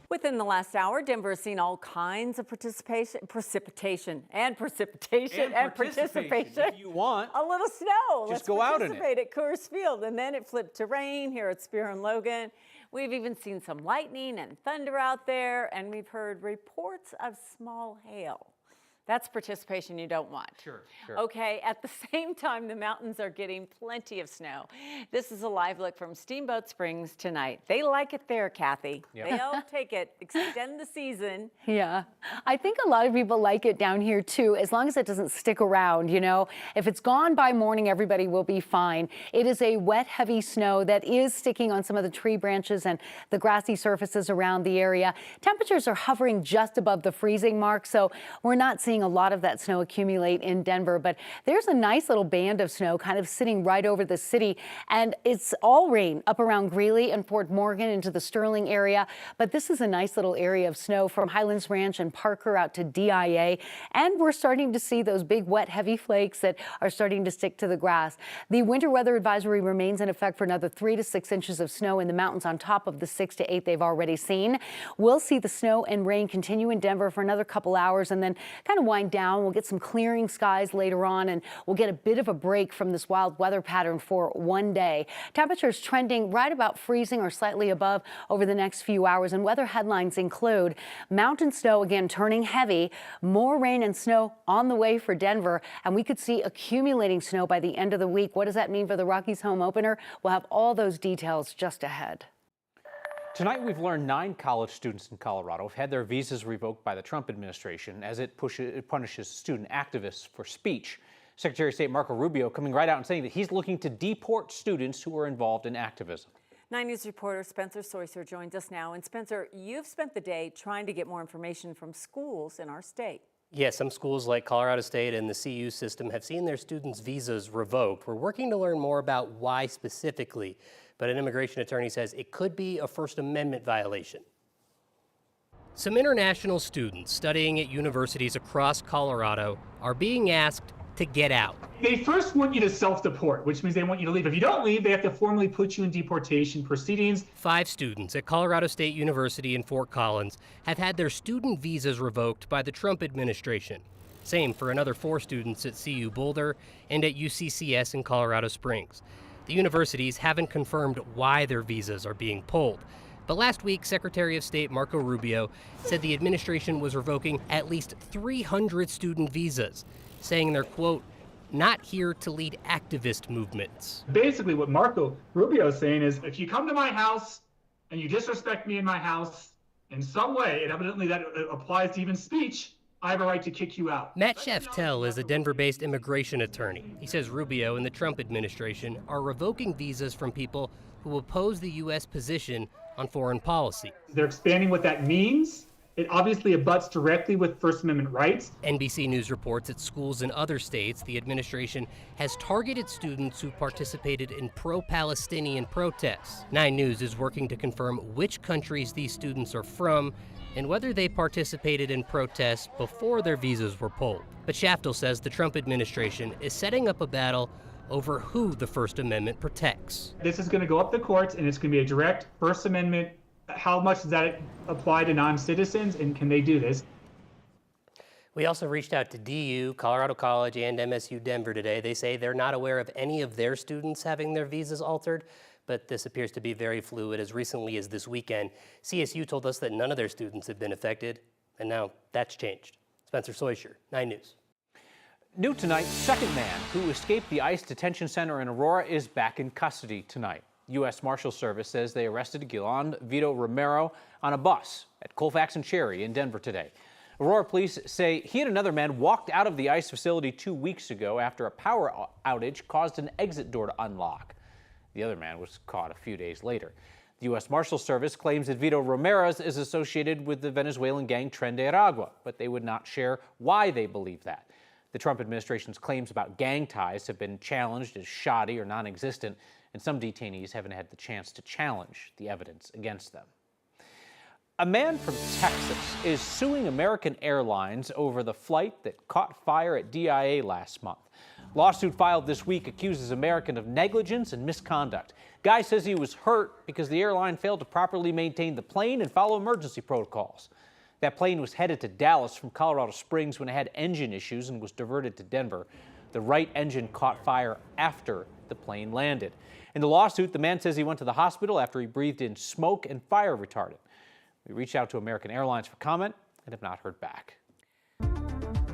Within the last hour, Denver has seen all kinds of precipitation. If you want. A little snow. Just Let's go out in it. participate at Coors Field. And then it flipped to rain here at Spear and Logan. We've even seen some lightning and thunder out there, and we've heard reports of small hail. That's participation you don't want. Sure. Okay, at the same time, the mountains are getting plenty of snow. This is a live look from Steamboat Springs tonight. They like it there, Kathy. Yep. They'll take it, extend the season. Yeah, I think a lot of people like it down here too, as long as it doesn't stick around, you know. If it's gone by morning, everybody will be fine. It is a wet, heavy snow that is sticking on some of the tree branches and the grassy surfaces around the area. Temperatures are hovering just above the freezing mark, so we're not seeing a lot of that snow accumulate in Denver, but there's a nice little band of snow kind of sitting right over the city, and it's all rain up around Greeley and Fort Morgan into the Sterling area. But this is a nice little area of snow from Highlands Ranch and Parker out to DIA, and we're starting to see those big wet heavy flakes that are starting to stick to the grass. The winter weather advisory remains in effect for another 3 to 6 inches of snow in the mountains on top of the 6 to 8 they've already seen. We'll see the snow and rain continue in Denver for another couple hours and then kind of wind down. We'll get some clearing skies later on, and we'll get a bit of a break from this wild weather pattern for one day. Temperatures trending right about freezing or slightly above over the next few hours, and weather headlines include mountain snow again turning heavy, more rain and snow on the way for Denver, and we could see accumulating snow by the end of the week. What does that mean for the Rockies home opener? We'll have all those details just ahead. Tonight, we've learned 9 college students in Colorado have had their visas revoked by the Trump administration as it punishes student activists for speech. Secretary of State Marco Rubio coming right out and saying that he's looking to deport students who are involved in activism. 9 News reporter Spencer Soyser joins us now. And Spencer, you've spent the day trying to get more information from schools in our state. Yes, some schools like Colorado State and the CSU system have seen their students' visas revoked. We're working to learn more about why specifically, but an immigration attorney says it could be a First Amendment violation. Some international students studying at universities across Colorado are being asked to get out. They first want you to self-deport, which means they want you to leave. If you don't leave, they have to formally put you in deportation proceedings. 5 students at Colorado State University in Fort Collins have had their student visas revoked by the Trump administration. Same for another 4 students at CU Boulder and at UCCS in Colorado Springs. The universities haven't confirmed why their visas are being pulled. But last week, Secretary of State Marco Rubio said the administration was revoking at least 300 student visas, saying they're, quote, not here to lead activist movements. Basically, what Marco Rubio is saying is, if you come to my house and you disrespect me in my house in some way, and evidently that applies to even speech, I have a right to kick you out. Matt Sheftel is a Denver-based immigration attorney. He says Rubio and the Trump administration are revoking visas from people who oppose the U.S. position on foreign policy. They're expanding what that means. It obviously abuts directly with First Amendment rights. NBC News reports at schools in other states, the administration has targeted students who participated in pro-Palestinian protests. 9 News is working to confirm which countries these students are from and whether they participated in protests before their visas were pulled. But Shaftel says the Trump administration is setting up a battle over who the First Amendment protects. This is going to go up the courts, and it's going to be a direct First Amendment. How much does that apply to non-citizens, and can they do this? We also reached out to DU, Colorado College, and MSU Denver today. They say they're not aware of any of their students having their visas altered, but this appears to be very fluid. As recently as this weekend, CSU told us that none of their students have been affected, and now that's changed. Spencer Soyser, 9 News. New tonight, second man who escaped the ICE detention center in Aurora is back in custody tonight. U.S. Marshal Service says they arrested Guilan Vito Romero on a bus at Colfax and Cherry in Denver today. Aurora police say he and another man walked out of the ICE facility 2 weeks ago after a power outage caused an exit door to unlock. The other man was caught a few days later. The U.S. Marshal Service claims that Vito Romero is associated with the Venezuelan gang Tren de Aragua, but they would not share why they believe that. The Trump administration's claims about gang ties have been challenged as shoddy or non-existent, and some detainees haven't had the chance to challenge the evidence against them. A man from Texas is suing American Airlines over the flight that caught fire at DIA last month. Lawsuit filed this week accuses American of negligence and misconduct. Guy says he was hurt because the airline failed to properly maintain the plane and follow emergency protocols. That plane was headed to Dallas from Colorado Springs when it had engine issues and was diverted to Denver. The right engine caught fire after the plane landed. In the lawsuit, the man says he went to the hospital after he breathed in smoke and fire retardant. We reached out to American Airlines for comment and have not heard back.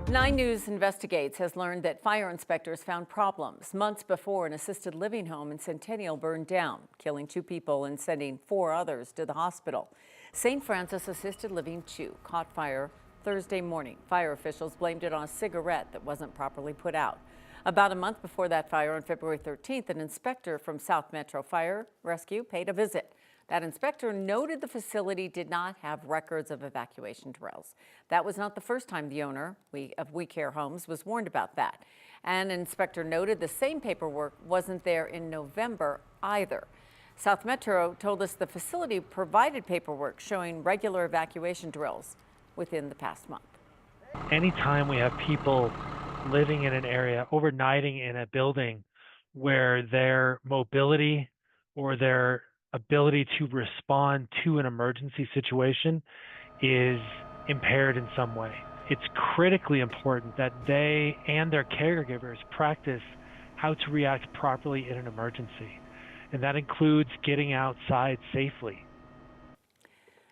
9 News Investigates has learned that fire inspectors found problems months before an assisted living home in Centennial burned down, killing 2 people and sending 4 others to the hospital. St. Francis Assisted Living 2 caught fire Thursday morning. Fire officials blamed it on a cigarette that wasn't properly put out. About a month before that fire on February 13th, an inspector from South Metro Fire Rescue paid a visit. That inspector noted the facility did not have records of evacuation drills. That was not the first time the owner of We Care Homes was warned about that. An inspector noted the same paperwork wasn't there in November either. South Metro told us the facility provided paperwork showing regular evacuation drills within the past month. Anytime we have people living in an area, overnighting in a building where their mobility or their ability to respond to an emergency situation is impaired in some way, it's critically important that they and their caregivers practice how to react properly in an emergency. And that includes getting outside safely.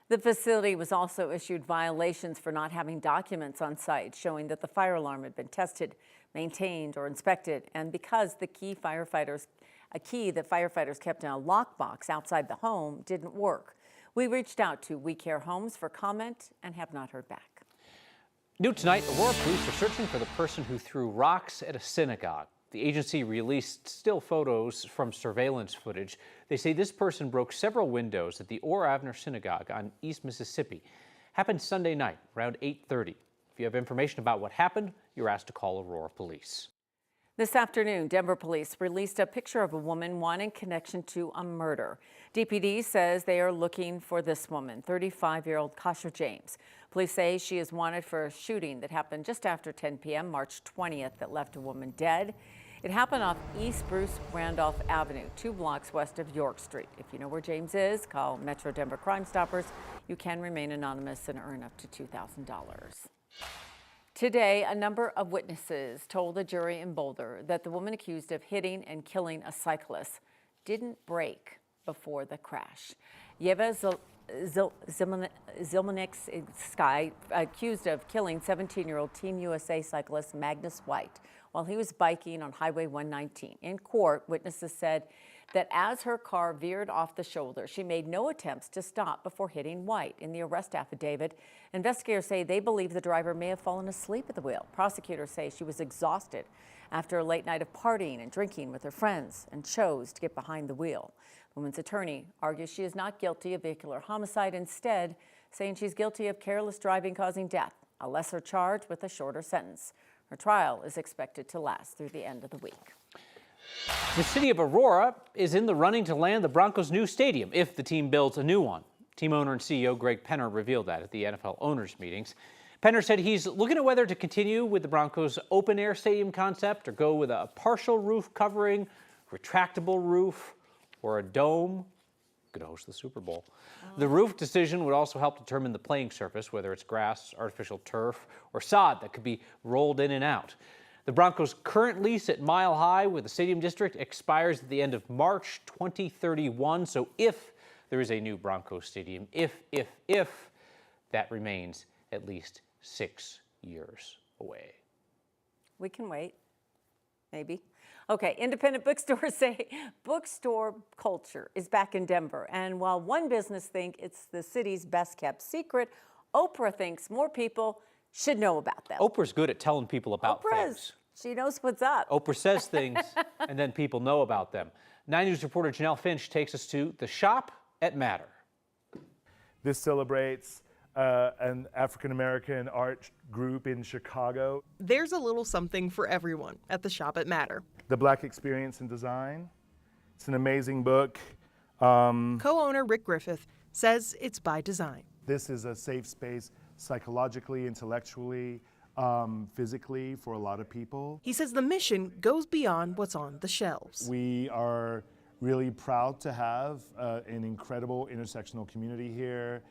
The facility was also issued violations for not having documents on site showing that the fire alarm had been tested, maintained, or inspected, and because a key that firefighters kept in a lockbox outside the home didn't work. We reached out to We Care Homes for comment and have not heard back. New tonight, Aurora police are searching for the person who threw rocks at a synagogue. The agency released still photos from surveillance footage. They say this person broke several windows at the Orr Avenue Synagogue on East Mississippi. Happened Sunday night around 8:30. If you have information about what happened, you're asked to call Aurora Police. This afternoon, Denver police released a picture of a woman wanted in connection to a murder. DPD says they are looking for this woman, 35-year-old Kasha James. Police say she is wanted for a shooting that happened just after 10 p.m. March 20th that left a woman dead. It happened off East Bruce Randolph Avenue, 2 blocks west of York Street. If you know where James is, call Metro Denver Crime Stoppers. You can remain anonymous and earn up to $2,000. Today, a number of witnesses told a jury in Boulder that the woman accused of hitting and killing a cyclist didn't brake before the crash. Yeva Zilmanik's Sky, accused of killing 17-year-old Team USA cyclist Magnus White while he was biking on Highway 119. In court, witnesses said that as her car veered off the shoulder, she made no attempts to stop before hitting White. In the arrest affidavit, investigators say they believe the driver may have fallen asleep at the wheel. Prosecutors say she was exhausted after a late night of partying and drinking with her friends and chose to get behind the wheel. The woman's attorney argues she is not guilty of vehicular homicide, instead saying she's guilty of careless driving causing death, a lesser charge with a shorter sentence. Her trial is expected to last through the end of the week. The city of Aurora is in the running to land the Broncos' new stadium if the team builds a new one. Team owner and CEO Greg Penner revealed that at the NFL owners' meetings. Penner said he's looking at whether to continue with the Broncos' open-air stadium concept or go with a partial roof covering, retractable roof, or a dome. Could host the Super Bowl. The roof decision would also help determine the playing surface, whether it's grass, artificial turf, or sod that could be rolled in and out. The Broncos' current lease at Mile High with the Stadium District expires at the end of March 2031. So if there is a new Broncos stadium, if that remains at least 6 years away. We can wait, maybe. Okay, independent bookstores say bookstore culture is back in Denver. And while one business thinks it's the city's best kept secret, Oprah thinks more people should know about them. Oprah's good at telling people about things. She knows what's up. Oprah says things and then people know about them. 9 News reporter Janelle Finch takes us to the shop at Matter. This celebrates an African-American art group in Chicago. There's a little something for everyone at the shop at Matter. The Black Experience in Design. It's an amazing book. Co-owner Rick Griffith says it's by design. This is a safe space psychologically, intellectually, physically for a lot of people. He says the mission goes beyond what's on the shelves. We are really proud to have an incredible intersectional community here.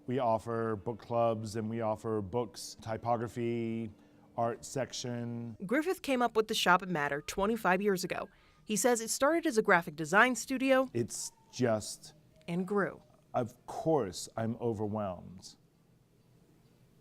We offer book clubs and we offer books, typography, art section. Griffith came up with the Shop It Matter 25 years ago. He says it started as a graphic design studio. It's just... and grew. Of course, I'm overwhelmed,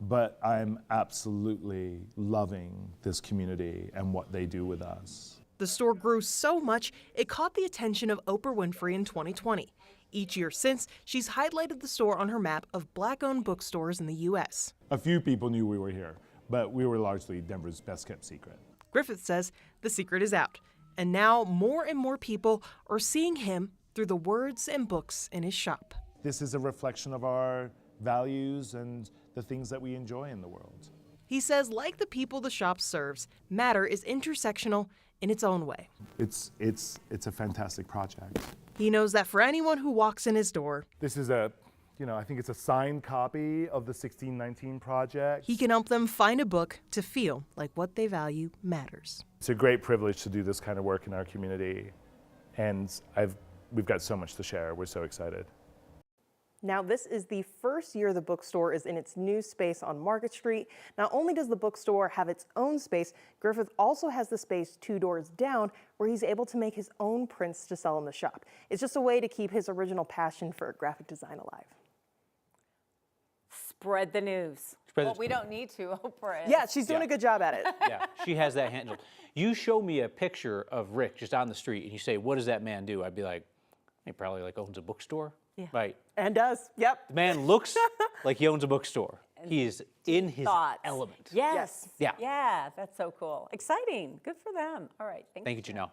but I'm absolutely loving this community and what they do with us. The store grew so much, it caught the attention of Oprah Winfrey in 2020. Each year since, she's highlighted the store on her map of Black-owned bookstores in the U.S. A few people knew we were here, but we were largely Denver's best-kept secret. Griffith says the secret is out, and now more and more people are seeing him through the words and books in his shop. This is a reflection of our values and the things that we enjoy in the world. He says, like the people the shop serves, Matter is intersectional in its own way. It's a fantastic project. He knows that for anyone who walks in his door, This is I think it's a signed copy of the 1619 project. he can help them find a book to feel like what they value matters. It's a great privilege to do this kind of work in our community, and we've got so much to share. We're so excited. Now, this is the first year the bookstore is in its new space on Market Street. Not only does the bookstore have its own space, Griffith also has the space 2 doors down where he's able to make his own prints to sell in the shop. It's just a way to keep his original passion for graphic design alive. Spread the news. Well, we don't need to, Oprah is. Yeah, she's doing a good job at it. Yeah, she has that handled. You show me a picture of Rick just on the street and you say, what does that man do? I'd be like, he probably owns a bookstore. Yeah. Right. And does, yep. The man looks like he owns a bookstore. He is in his element. Yes. Yeah. Yeah, that's so cool. Exciting. Good for them. All right. Thank you, Janelle.